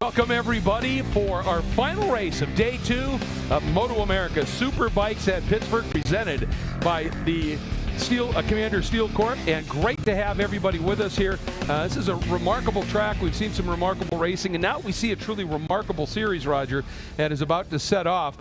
Welcome everybody for our final race of day 2 of MotoAmerica Superbikes at Pittsburgh, presented by the Commander Steel Corp, and great to have everybody with us here. This is a remarkable track. We've seen some remarkable racing, and now we see a truly remarkable series, Roger, that is about to set off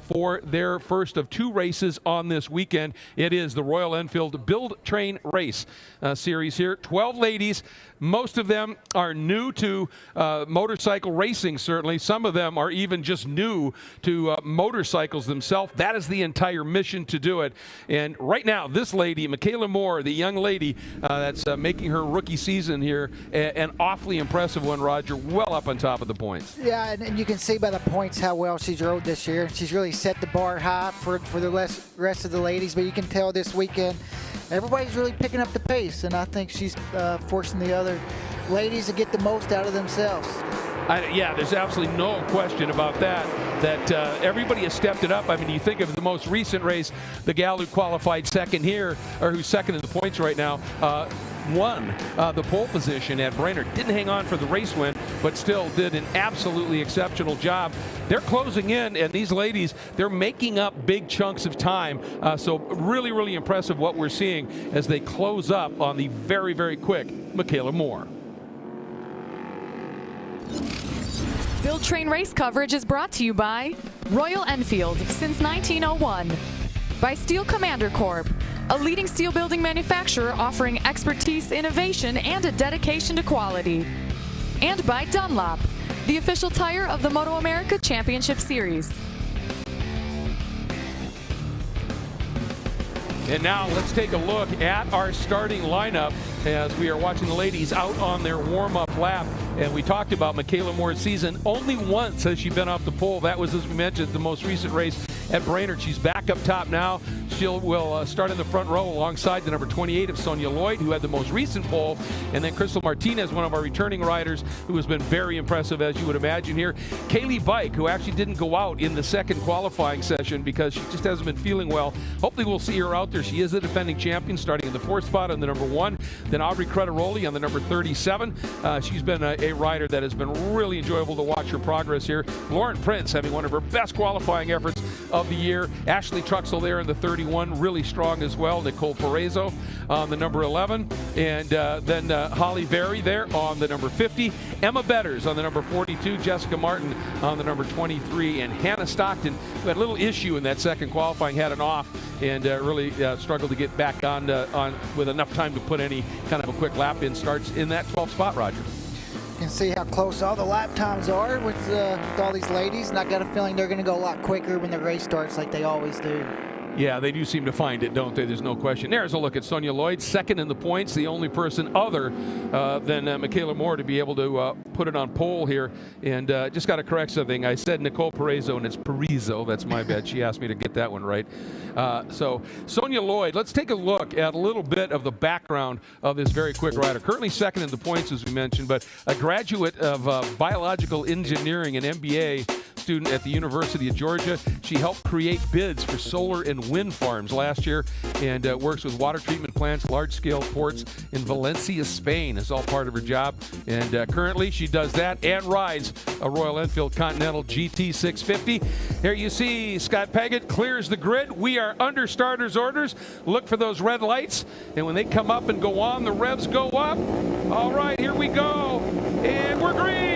for their first of 2 races on this weekend. It is the Royal Enfield Build Train Race series here. 12 ladies. Most of them are new to motorcycle racing, certainly. Some of them are even just new to motorcycles themselves. That is the entire mission, to do it. And right now, this lady, Michaela Moore, the young lady that's making her rookie season here, an awfully impressive one, Roger, well up on top of the points. Yeah, and you can see by the points how well she's rode this year. She's really set the bar high for the rest of the ladies, but you can tell this weekend everybody's really picking up the pace, and I think she's forcing the other ladies to get the most out of themselves. Yeah, there's absolutely no question about that, everybody has stepped it up. I mean, you think of the most recent race, the gal who qualified second here, or who's second in the points right now, won the pole position at Brainerd. Didn't hang on for the race win, but still did an absolutely exceptional job. They're closing in, and these ladies, they're making up big chunks of time. So really, really impressive what we're seeing as they close up on the very, very quick Michaela Moore. Build Train race coverage is brought to you by Royal Enfield since 1901, by Steel Commander Corp, a leading steel building manufacturer offering expertise, innovation, and a dedication to quality, and by Dunlop, the official tire of the MotoAmerica Championship Series. And now let's take a look at our starting lineup as we are watching the ladies out on their warm-up lap. And we talked about Michaela Moore's season. Only once has she been off the pole. That was, as we mentioned, the most recent race at Brainerd. She's back up top now. She will start in the front row alongside the number 28 of Sonia Lloyd, who had the most recent pole, and then Crystal Martinez, one of our returning riders, who has been very impressive, as you would imagine here. Kaylee Bike, who actually didn't go out in the second qualifying session because she just hasn't been feeling well. Hopefully we'll see her out there. She is the defending champion, starting in the 4th spot on the number 1. Then Aubrey Crederoli on the number 37. She's been a rider that has been really enjoyable to watch her progress here. Lauren Prince having one of her best qualifying efforts of the year. Ashley Truxell there in the 31, really strong as well. Nicole Perezzo on the number 11. And then Holly Berry there on the number 50. Emma Betters on the number 42. Jessica Martin on the number 23. And Hannah Stockton, who had a little issue in that second qualifying, had an off and really struggled to get back on with enough time to put any kind of a quick lap in, starts in that 12th spot, Roger. You can see how close all the lap times are with all these ladies, and I got a feeling they're going to go a lot quicker when the race starts, like they always do. Yeah, they do seem to find it, don't they? There's no question. There's a look at Sonia Lloyd, second in the points, the only person other than Michaela Moore to be able to put it on pole here. And just got to correct something. I said Nicole Perezzo, and it's Perezzo. That's my bad. She asked me to get that one right. So Sonia Lloyd, let's take a look at a little bit of the background of this very quick rider. Currently second in the points, as we mentioned, but a graduate of biological engineering and MBA student at the University of Georgia. She helped create bids for solar and wind farms last year, and works with water treatment plants, large-scale ports in Valencia, Spain. Is all part of her job. And currently she does that and rides a Royal Enfield Continental GT 650. Here you see Scott Paget clears the grid. We are under starter's orders. Look for those red lights, and when they come up and go on, the revs go up. All right, here we go, and we're green.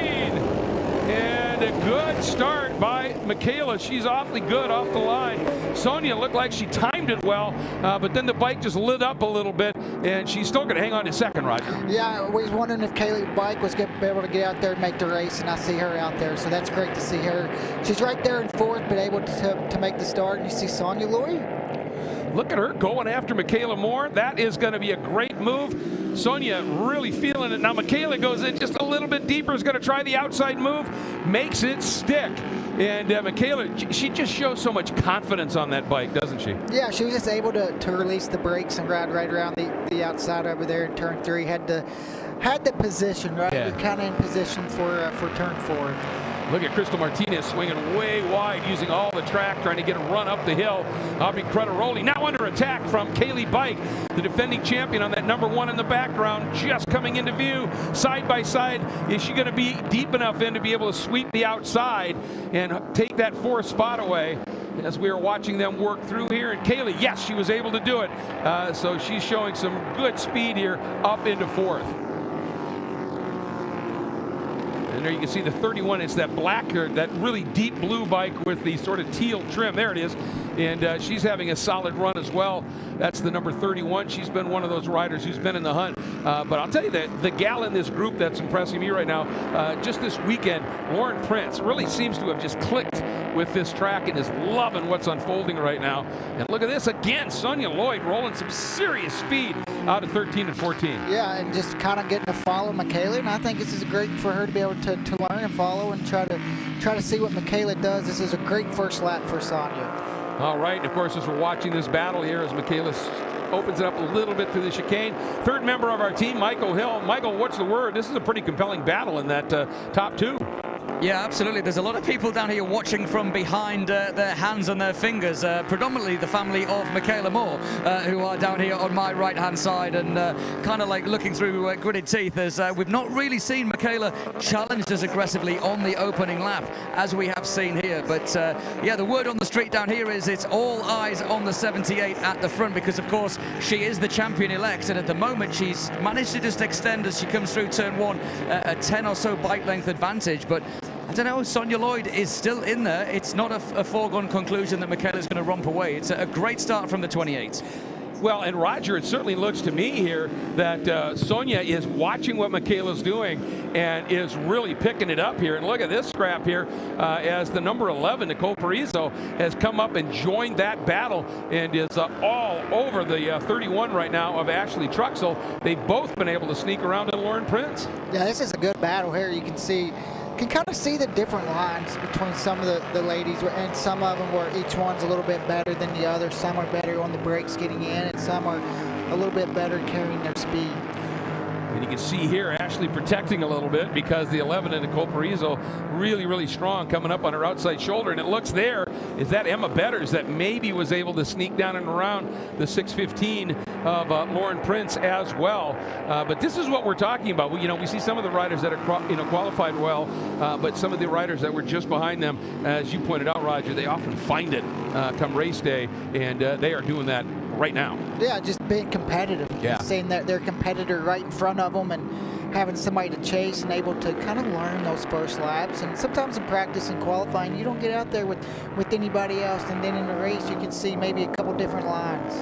And a good start by Michaela. She's awfully good off the line. Sonia looked like she timed it well, but then the bike just lit up a little bit, and she's still going to hang on to second, Roger. Yeah, I was wondering if Kaylee Bike was going to be able to get out there and make the race, and I see her out there, so that's great to see her. She's right there in 4th, but able to make the start. And you see Sonia Lloyd. Look at her going after Michaela Moore. That is going to be a great move. Sonia really feeling it. Now Michaela goes in just a little bit deeper, is going to try the outside move, makes it stick. And Michaela, she just shows so much confidence on that bike, doesn't she? Yeah, she was just able to release the brakes and ride right around the outside over there in turn 3. Had the position, right? Yeah. Kind of in position for turn 4. Look at Crystal Martinez swinging way wide, using all the track, trying to get a run up the hill. Aubrey Crederoli now under attack from Kaylee Bike, the defending champion on that #1 in the background, just coming into view. Side by side, is she going to be deep enough in to be able to sweep the outside and take that 4th spot away? As we are watching them work through here, and Kaylee, yes, she was able to do it. So she's showing some good speed here up into 4th. And there you can see the 31. It's that black, that really deep blue bike with the sort of teal trim. There it is. And she's having a solid run as well. That's the number 31. She's been one of those riders who's been in the hunt. But I'll tell you that the gal in this group that's impressing me right now, just this weekend, Lauren Prince, really seems to have just clicked with this track and is loving what's unfolding right now. And look at this again, Sonia Lloyd rolling some serious speed out of 13 and 14. Yeah, and just kind of getting to follow Michaela, and I think this is great for her to be able to learn and follow and try to see what Michaela does. This is a great first lap for Sonia. All right, and of course, as we're watching this battle here, as Michaela opens it up a little bit through the chicane. 3rd member of our team, Michael Hill. Michael, what's the word? This is a pretty compelling battle in that top 2. Yeah, absolutely. There's a lot of people down here watching from behind their hands and their fingers, predominantly the family of Michaela Moore, who are down here on my right-hand side and kind of like looking through gritted teeth, as we've not really seen Michaela challenged as aggressively on the opening lap as we have seen here. But yeah, the word on the street down here is it's all eyes on the 78 at the front, because of course she is the champion-elect, and at the moment she's managed to just extend as she comes through turn 1 a 10 or so bike length advantage. But I don't know, Sonia Lloyd is still in there. It's not a foregone conclusion that Michaela's going to romp away. It's a great start from the 28. Well, and Roger, it certainly looks to me here that Sonia is watching what Michaela's doing and is really picking it up here. And look at this scrap here as the number 11, Nicole Parisot, has come up and joined that battle and is all over the 31 right now of Ashley Truxell. They've both been able to sneak around to Lauren Prince. Yeah, this is a good battle here. You can kind of see the different lines between some of the ladies, and some of them where each one's a little bit better than the other. Some are better on the brakes getting in, and some are a little bit better carrying their speed. And you can see here Ashley protecting a little bit because the 11 and Nicole Parisot really, really strong coming up on her outside shoulder. And it looks there is that Emma Betters that maybe was able to sneak down and around the 615 of Lauren Prince as well. But this is what we're talking about. We see some of the riders that are qualified well, but some of the riders that were just behind them, as you pointed out, Roger, they often find it come race day, and they are doing that right now. Yeah, just being competitive. Yeah. Seeing their competitor right in front of them and having somebody to chase and able to kind of learn those first laps. And sometimes in practice and qualifying, you don't get out there with anybody else, and then in the race you can see maybe a couple different lines.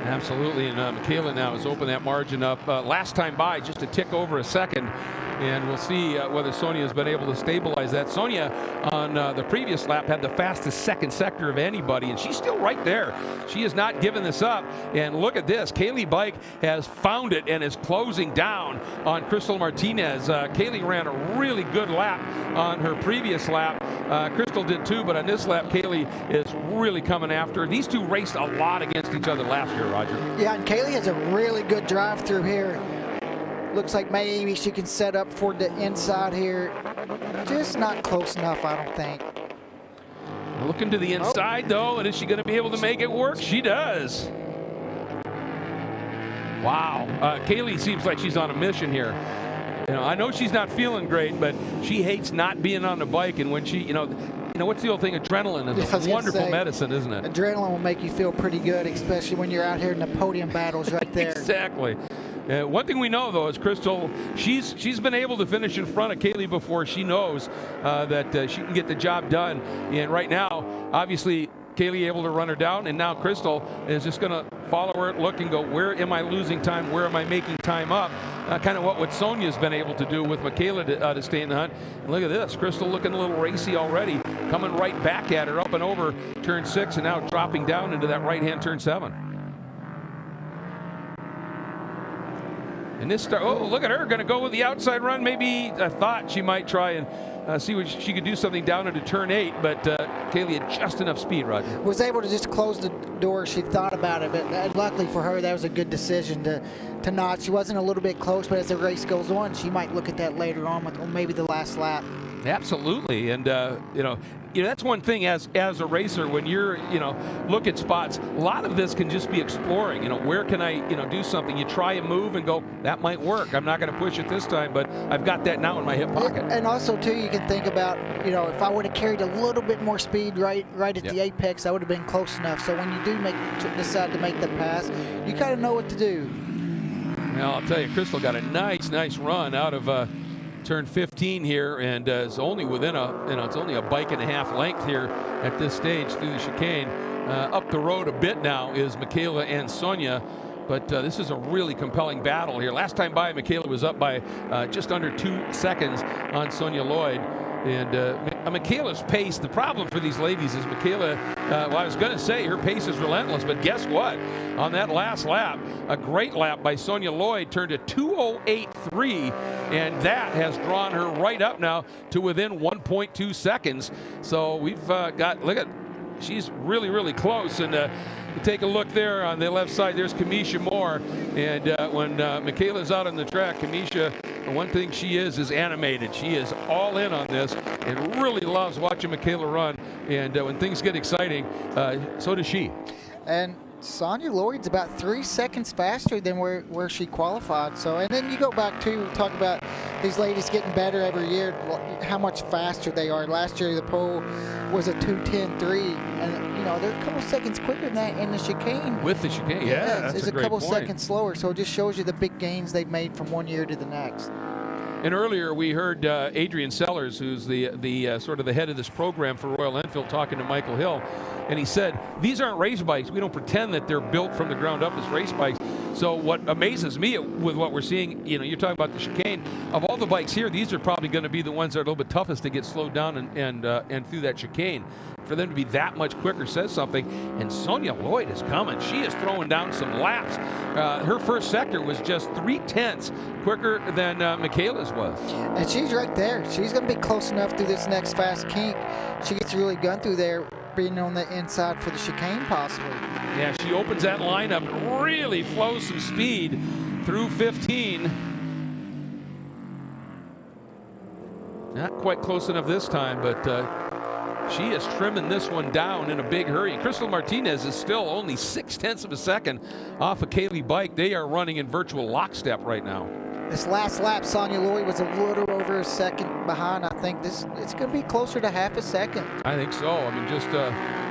Absolutely, and Michaela now has opened that margin up last time by just a tick over a second. And we'll see whether Sonia has been able to stabilize that. Sonia on the previous lap had the fastest second sector of anybody, and she's still right there. She has not given this up. And look at this. Kaylee Bike has found it and is closing down on Crystal Martinez. Kaylee ran a really good lap on her previous lap. Crystal did too, but on this lap, Kaylee is really coming after her. These two raced a lot against each other last year, Roger. Yeah, and Kaylee has a really good drive through here. Looks like maybe she can set up for the inside here. Just not close enough, I don't think. Looking to the inside, though, and is she going to be able to make it work? She does. Wow. Kaylee seems like she's on a mission here. I know she's not feeling great, but she hates not being on the bike. And when she, what's the old thing? Adrenaline is a wonderful medicine, isn't it? Adrenaline will make you feel pretty good, especially when you're out here in the podium battles right there. Exactly. One thing we know, though, is Crystal, she's been able to finish in front of Kaylee before. She knows that she can get the job done. And right now, obviously, Kaylee able to run her down, and now Crystal is just going to follow her, look and go, where am I losing time? Where am I making time up? Kind of what Sonia's been able to do with Michaela to stay in the hunt. And look at this, Crystal looking a little racy already, coming right back at her, up and over turn 6, and now dropping down into that right-hand turn 7. And this start, look at her, going to go with the outside run. Maybe I thought she might try and see what she could do something down into turn 8, but Kaylee had just enough speed, Roger. Was able to just close the door. She thought about it, but luckily for her, that was a good decision to not. She wasn't a little bit close, but as the race goes on, she might look at that later on with maybe the last lap. Absolutely, and that's one thing as a racer, when you're look at spots, a lot of this can just be exploring. Where can I do something? You try a move and go, that might work. I'm not going to push it this time, but I've got that now in my hip pocket. And also too, you can think about if I would have carried a little bit more speed right at the apex, I would have been close enough. So when you do decide to make the pass, you kind of know what to do. Well, I'll tell you, Crystal got a nice run out of turn 15 here, and is only within it's only a bike and a half length here at this stage through the chicane. Up the road a bit now is Michaela and Sonia, but this is a really compelling battle here. Last time by, Michaela was up by just under 2 seconds on Sonia Lloyd. And Michaela's pace, the problem for these ladies is Michaela, well, I was going to say her pace is relentless, but guess what? On that last lap, a great lap by Sonia Lloyd turned a 2:08.3, and that has drawn her right up now to within 1.2 seconds. So we've she's really close. And you take a look there on the left side, there's Kamisha Moore. And when Michaela's out on the track, Kamisha, one thing she is animated. She is all in on this and really loves watching Michaela run. And when things get exciting, so does she. And Sonia Lloyd's about 3 seconds faster than where she qualified. So, and then you go back to talk about these ladies getting better every year, how much faster they are. Last year the pole was a 2:10.3, and they're a couple seconds quicker than that in the chicane. With the chicane, yeah, that's it's a a great couple point. seconds slower. So it just shows you the big gains they've made from one year to the next. And earlier we heard Adrian Sellers, who's the sort of the head of this program for Royal Enfield, talking to Michael Hill, and he said, these aren't race bikes. We don't pretend that they're built from the ground up as race bikes. So what amazes me with what we're seeing, you're talking about the chicane, of all the bikes here, these are probably going to be the ones that are a little bit toughest to get slowed down and through that chicane. For them to be that much quicker says something. And Sonia Lloyd is coming. She is throwing down some laps. Her first sector was just 3/10 quicker than Michaela's was. And she's right there. She's going to be close enough through this next fast kink. She gets really gun through there, being on the inside for the chicane possibly. Yeah, she opens that line up and really flows some speed through 15. Not quite close enough this time, but she is trimming this one down in a big hurry. Crystal Martinez is still only 0.6 of a second off of Kaylee Bike. They are running in virtual lockstep right now. This last lap, Sonia Lloyd was a little over a second behind. I think it's going to be closer to half a second. I think so. I mean, just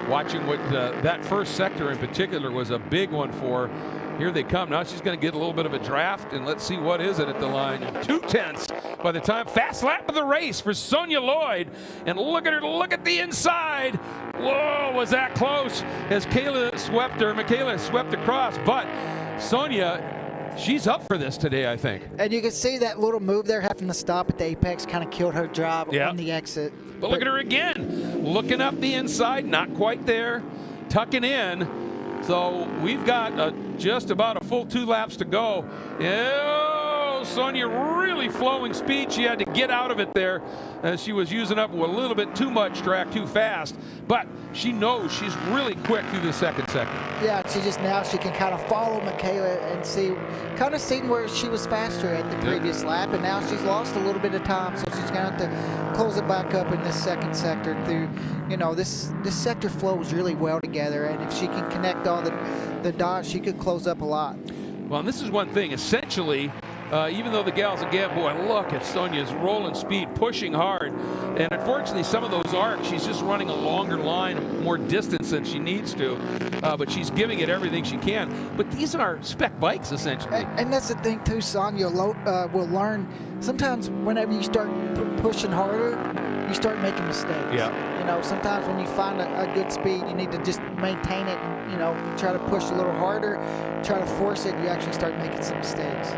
watching what that first sector in particular was a big one for her. Here they come. Now she's going to get a little bit of a draft, and let's see what is it at the line. 2/10 by the time. Fast lap of the race for Sonia Lloyd. And look at her, look at the inside. Whoa, was that close as Michaela swept across. But Sonia, she's up for this today, I think. And you can see that little move there, having to stop at the apex, kind of killed her drive on the exit. But look at her again, looking up the inside, not quite there, tucking in. So we've got just about a full 2 laps to go. Oh, Sonia really flowing speed. She had to get out of it there as she was using up a little bit too much track too fast. But she knows she's really quick through the second sector. Yeah, she can kind of follow Michaela and see where she was faster at the previous lap, and now she's lost a little bit of time, so she's going to have to close it back up in this second sector. Through, this sector flows really well together, and if she can connect all the dots, she could close up a lot. Well, and this is one thing. Essentially, even though the gals again, boy, look at Sonia's rolling speed, pushing hard. And unfortunately, some of those arcs, she's just running a longer line, more distance than she needs to. But she's giving it everything she can. But these are spec bikes, essentially. And that's the thing, too, Sonia will learn. Sometimes whenever you start pushing harder, you start making mistakes. Yeah. Sometimes when you find a good speed, you need to just maintain it and, try to push a little harder, try to force it, you actually start making some mistakes.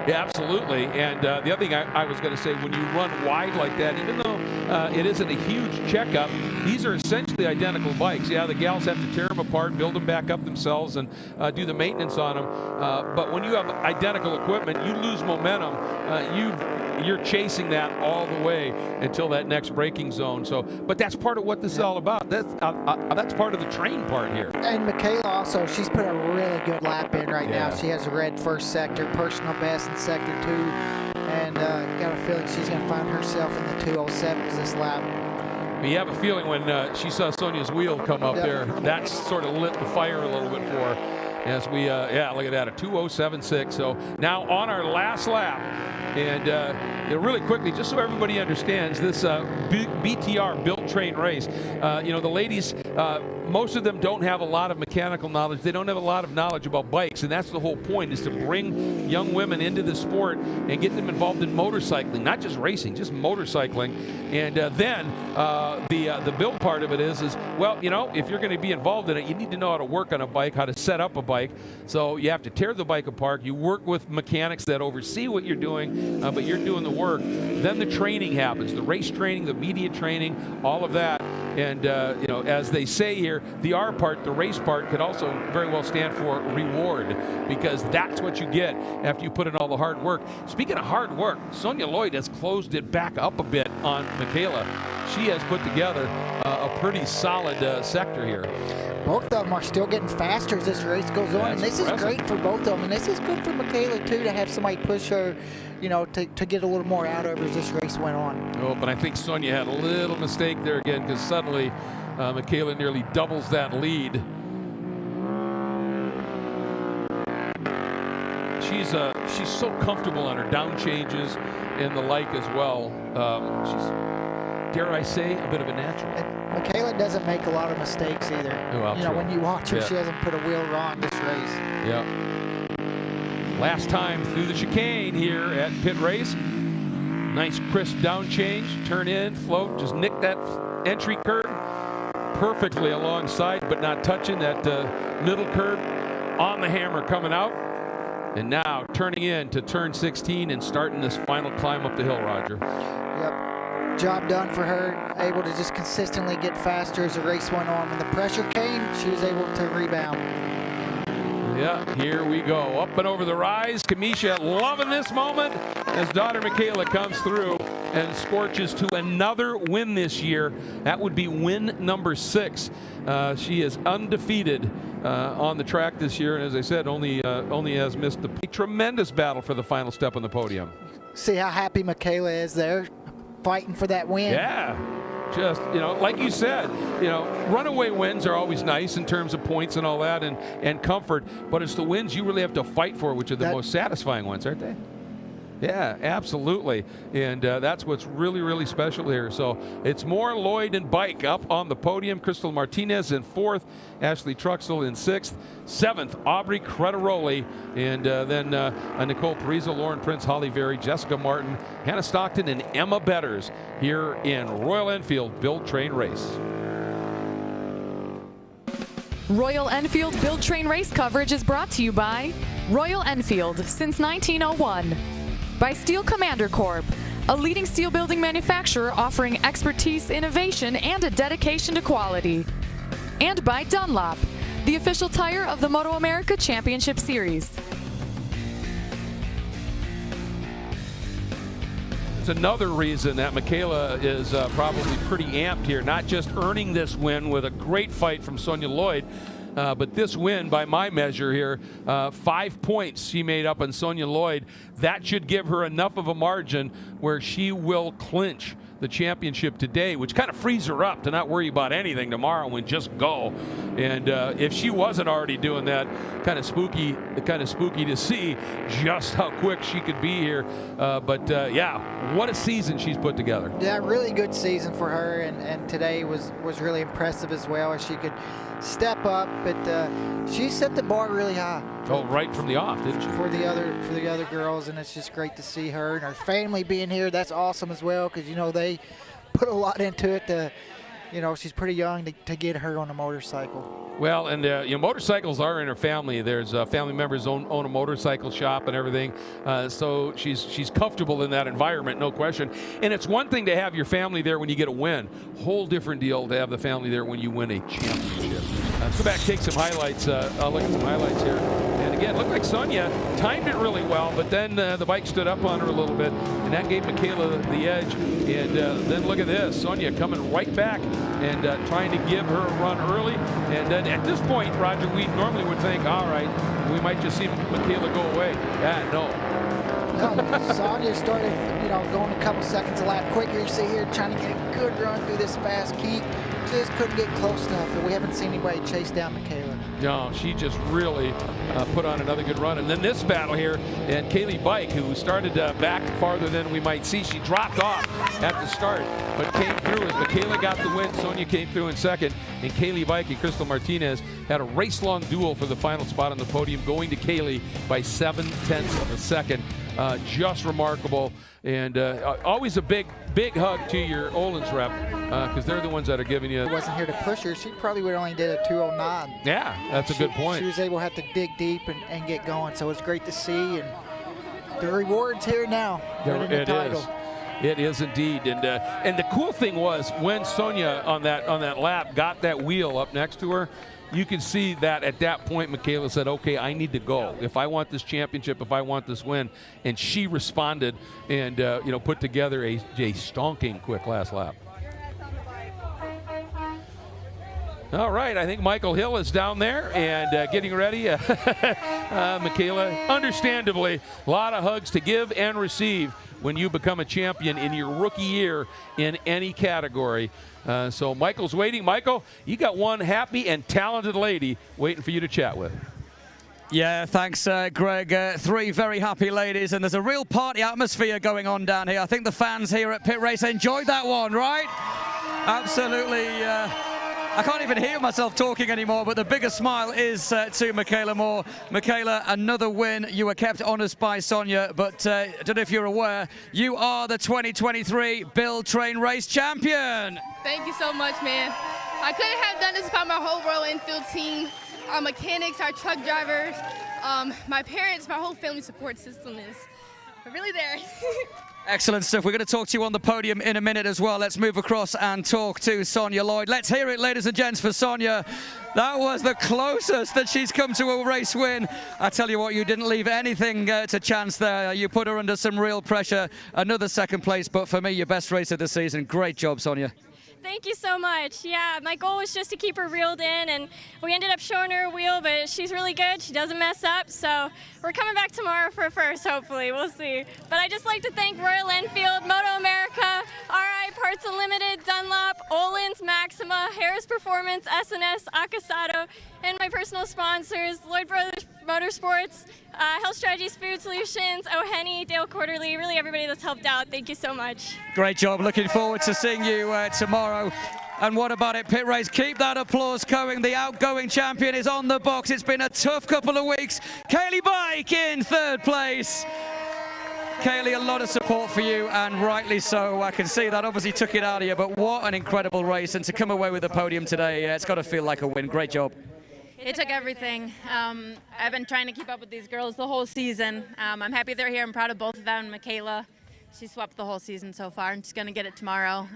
Yeah, absolutely. And the other thing I was going to say, when you run wide like that, even though it isn't a huge checkup, these are essentially identical bikes. Yeah, the gals have to tear them apart, build them back up themselves, and do the maintenance on them. But when you have identical equipment, you lose momentum. You're chasing that all the way until that next braking zone. So, but that's part of what this is all about. That's part of the train part here. And Michaela also, she's put a really good lap in right now. She has a red first sector, personal best in sector 2, and got a feeling she's going to find herself in the 207s this lap. You have a feeling when she saw Sonia's wheel come up there, that sort of lit the fire a little bit for her. As we, yeah, look at that, a 2:07.6. So now on our last lap, and really quickly, just so everybody understands, this BTR Build Train Race, you know, the ladies, most of them don't have a lot of mechanical knowledge. They don't have a lot of knowledge about bikes, and that's the whole point, is to bring young women into the sport and get them involved in motorcycling, not just racing, just motorcycling. And then the build part of it is, well, you know, if you're going to be involved in it, you need to know how to work on a bike, how to set up a bike. So you have to tear the bike apart. You work with mechanics that oversee what you're doing, but you're doing the work. Then the training happens, the race training, the media training, all of that. And, you know, as they say here, the R part, the race part, could also very well stand for reward, because that's what you get after you put in all the hard work. Speaking of hard work, Sonia Lloyd has closed it back up a bit on Michaela. She has put together a pretty solid sector here. Both of them are still getting faster as this race goes on, and this is great for both of them. And this is good for Michaela, too, to have somebody push her, you know, to get a little more out of her as this race went on. Oh, but I think Sonia had a little mistake there again, because suddenly Michaela nearly doubles that lead. She's so comfortable on her down changes and the like as well. She's, dare I say, a bit of a natural. And Michaela doesn't make a lot of mistakes either. Well, you know, when you watch her, she hasn't put a wheel wrong this race. Yeah. Last time through the chicane here at Pitt Race. Nice crisp down change, turn in, float, just nick that entry curb perfectly alongside, but not touching that middle curb. On the hammer coming out. And now turning in to turn 16 and starting this final climb up the hill, Roger. Yep. Job done for her. Able to just consistently get faster as the race went on. When the pressure came, she was able to rebound. Yeah, here we go. Up and over the rise. Kamisha loving this moment as daughter Michaela comes through and scorches to another win this year. That would be win number 6. She is undefeated on the track this year, and as I said, only has missed a tremendous battle for the final step on the podium. See how happy Michaela is there, fighting for that win. Yeah. Just, you know, like you said, you know, runaway wins are always nice in terms of points and all that, and comfort, but it's the wins you really have to fight for, which are the most satisfying ones, aren't they? Yeah, absolutely. And that's what's really, really special here. So it's more Lloyd and Bike up on the podium. Crystal Martinez in 4th, Ashley Truxell in 6th, 7th, Aubrey Cretaroli, and then Nicole Parizo, Lauren Prince, Holly Very, Jessica Martin, Hannah Stockton, and Emma Betters here in Royal Enfield Build Train Race. Royal Enfield Build Train Race coverage is brought to you by Royal Enfield since 1901. By Steel Commander Corp, a leading steel building manufacturer offering expertise, innovation, and a dedication to quality. And by Dunlop, the official tire of the MotoAmerica Championship Series. There's another reason that Michaela is probably pretty amped here, not just earning this win with a great fight from Sonia Lloyd, but this win, by my measure here, 5 points she made up on Sonia Lloyd. That should give her enough of a margin where she will clinch the championship today, which kind of frees her up to not worry about anything tomorrow and just go. And if she wasn't already doing that, kind of spooky to see just how quick she could be here. But yeah, what a season she's put together. Yeah, really good season for her, and today was really impressive as well, as she could step up, but she set the bar really high. Oh, right from the off, didn't she? For the other girls, and it's just great to see her and her family being here. That's awesome as well, because you know they put a lot into it. You know, she's pretty young to get her on a motorcycle. Well, and you know, motorcycles are in her family. There's family members own a motorcycle shop and everything, so she's comfortable in that environment, no question. And it's one thing to have your family there when you get a win. Whole different deal to have the family there when you win a championship. Let's go back, take some highlights. I'll look at some highlights here. And again, looked like Sonia timed it really well, but then the bike stood up on her a little bit, and that gave Michaela the edge. And then look at this, Sonia coming right back and trying to give her a run early. And then at this point, Roger, we normally would think, all right, we might just see Michaela go away. No. Sonia started, going a couple seconds a lap quicker. You see here trying to get a good run through this fast keep. Just couldn't get close enough, but we haven't seen anybody chase down Michaela. No, she just really put on another good run. And then this battle here, and Kaylee Bike, who started back farther than we might see, she dropped off at the start, but came through as Michaela got the win. Sonia came through in second, and Kaylee Bike and Crystal Martinez had a race-long duel for the final spot on the podium, going to Kaylee by 0.7 of a second. Just remarkable, and always a big hug to your Olin's rep, because they're the ones that are giving you. I wasn't here to push her. She probably would only did a 2:09. Yeah, that's a good point. She was able to have to dig deep and get going, so it's great to see, and the reward's here now. Winning the title. It is indeed, and the cool thing was when Sonia on that lap got that wheel up next to her. You can see that at that point, Michaela said, okay, I need to go. If I want this championship, if I want this win. And she responded and, put together a stonking quick last lap. All right, I think Michael Hill is down there and getting ready. Michaela, understandably, a lot of hugs to give and receive when you become a champion in your rookie year in any category. So Michael's waiting. Michael, you got one happy and talented lady waiting for you to chat with. Yeah, thanks, Greg. Three very happy ladies, and there's a real party atmosphere going on down here. I think the fans here at Pitt Race enjoyed that one, right? Absolutely. I can't even hear myself talking anymore, but the biggest smile is to Michaela Moore. Michaela, another win. You were kept honest by Sonia, but I don't know if you're aware, you are the 2023 Build Train Race champion. Thank you so much, man. I couldn't have done this without my whole Royal Enfield team, our mechanics, our truck drivers, my parents, my whole family support system is really there. Excellent stuff. We're going to talk to you on the podium in a minute as well. Let's move across and talk to Sonia Lloyd. Let's hear it, ladies and gents, for Sonia. That was the closest that she's come to a race win. I tell you what, you didn't leave anything to chance there. You put her under some real pressure. Another second place, but for me, your best race of the season. Great job, Sonia. Thank you so much. Yeah, my goal was just to keep her reeled in, and we ended up showing her a wheel, but she's really good. She doesn't mess up, so we're coming back tomorrow for first, hopefully. We'll see. But I'd just like to thank Royal Enfield, MotoAmerica, RI Parts Unlimited, Dunlop, Olin's, Maxima, Harris Performance, SNS, Akasato, and my personal sponsors, Lloyd Brothers Motorsports, Health Strategies Food Solutions, O'Henny, Dale Quarterly, really everybody that's helped out. Thank you so much. Great job. Looking forward to seeing you tomorrow. And what about it, Pit Race? Keep that applause going. The outgoing champion is on the box. It's been a tough couple of weeks. Kaylee Bike in third place. Kaylee, a lot of support for you, and rightly so. I can see that obviously took it out of you, but what an incredible race. And to come away with the podium today, it's got to feel like a win. Great job. It took everything. I've been trying to keep up with these girls the whole season. I'm happy they're here. I'm proud of both of them. Michaela, she swept the whole season so far, and she's going to get it tomorrow.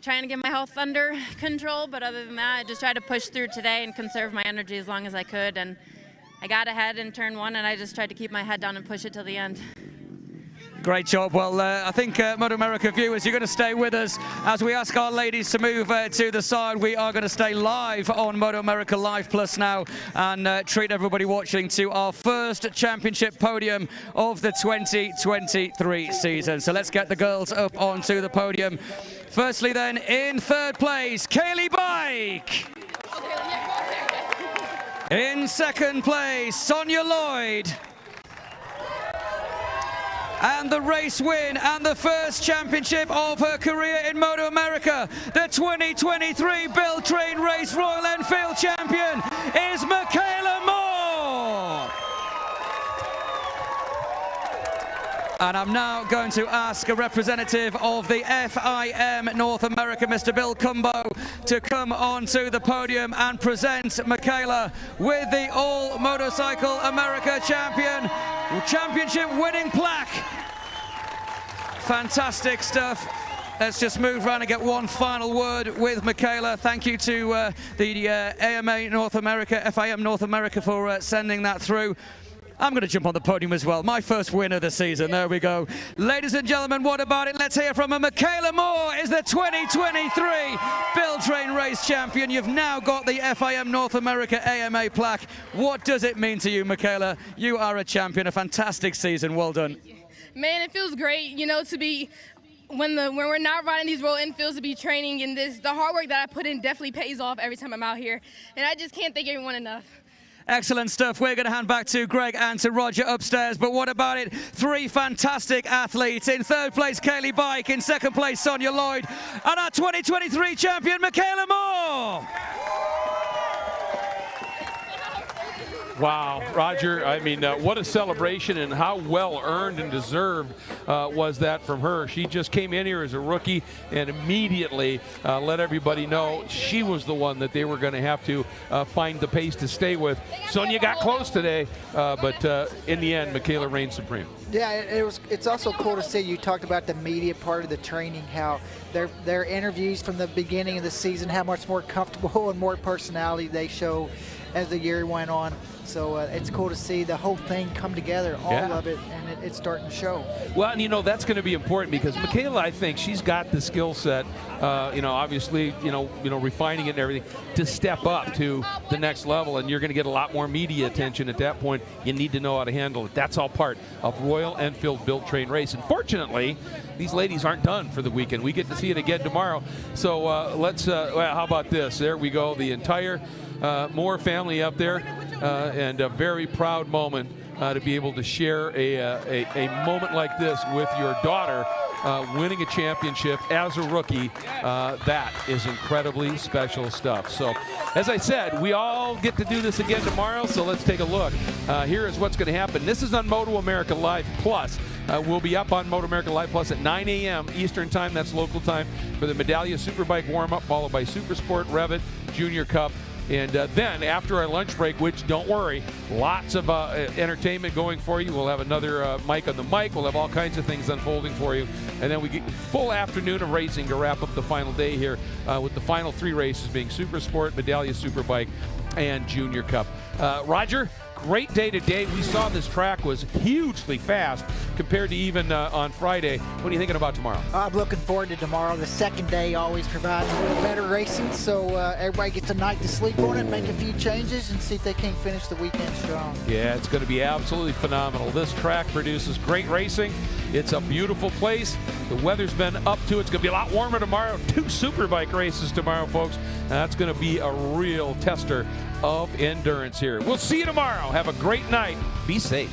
Trying to get my health under control, but other than that, I just tried to push through today and conserve my energy as long as I could. And I got ahead in turn one, and I just tried to keep my head down and push it till the end. Great job. Well, I think MotoAmerica viewers, you're going to stay with us as we ask our ladies to move to the side. We are going to stay live on MotoAmerica Live Plus now and treat everybody watching to our first championship podium of the 2023 season. So let's get the girls up onto the podium. Firstly then, in third place, Kaylee Bike. In second place, Sonia Lloyd. And the race win and the first championship of her career in MotoAmerica, the 2023 Build Train Race Royal Enfield champion is Michaela Moore. And I'm now going to ask a representative of the FIM North America, Mr. Bill Cumbo, to come onto the podium and present Michaela with the All Motorcycle America championship winning plaque. Fantastic stuff. Let's just move around and get one final word with Michaela. Thank you to the AMA North America, FIM North America for sending that through. I'm going to jump on the podium as well. My first win of the season. There we go. Ladies and gentlemen, what about it? Let's hear from her. Michaela Moore is the 2023 Build Train Race champion. You've now got the FIM North America AMA plaque. What does it mean to you, Michaela? You are a champion. A fantastic season. Well done. Man, it feels great, you know, to be when we're not riding these Royal Enfields, to be training in this. The hard work that I put in definitely pays off every time I'm out here, and I just can't thank everyone enough. Excellent stuff. We're going to hand back to Greg and to Roger upstairs. But what about it? 3 fantastic athletes. In 3rd place, Kaylee Bike. In 2nd place, Sonia Lloyd. And our 2023 champion, Michaela Moore. Wow, Roger, I mean, what a celebration, and how well earned and deserved was that from her. She just came in here as a rookie and immediately let everybody know she was the one that they were going to have to find the pace to stay with. Sonia got close today, but in the end, Michaela reigned supreme. Yeah, it's also cool to see. You talked about the media part of the training, how their interviews from the beginning of the season, how much more comfortable and more personality they show as the year went on. So it's cool to see the whole thing come together, all of it, and it's starting to show. Well, and you know, that's going to be important because Michaela, I think she's got the skill set, you know, obviously, you know, refining it and everything to step up to the next level, and you're going to get a lot more media attention at that point. You need to know how to handle it. That's all part of Royal Enfield Build Train Race. And fortunately, these ladies aren't done for the weekend. We get to see it again tomorrow. So let's, well, how about this? There we go, the entire Moore family up there, and a very proud moment to be able to share a moment like this with your daughter, winning a championship as a rookie. That is incredibly special stuff. So, as I said, we all get to do this again tomorrow, so let's take a look. Here is what's going to happen. This is on MotoAmerica Live Plus. We'll be up on MotoAmerica Live Plus at 9 a.m. Eastern Time, that's local time, for the Medallia Superbike warm-up, followed by Supersport, Revit, Junior Cup. And then after our lunch break, which don't worry, lots of entertainment going for you. We'll have another mic on the mic. We'll have all kinds of things unfolding for you. And then we get full afternoon of racing to wrap up the final day here with the final 3 races being Supersport, Medallia Superbike, and Junior Cup. Roger, great day today. We saw this track was hugely fast compared to even on Friday. What are you thinking about tomorrow? I'm looking forward to tomorrow. The second day always provides a little better racing, so everybody gets a night to sleep on it, make a few changes, and see if they can't finish the weekend strong. Yeah, it's going to be absolutely phenomenal. This track produces great racing. It's a beautiful place. The weather's been up to it. It's going to be a lot warmer tomorrow. 2 Superbike races tomorrow, folks. That's going to be a real tester of endurance here. We'll see you tomorrow. Have a great night. Be safe.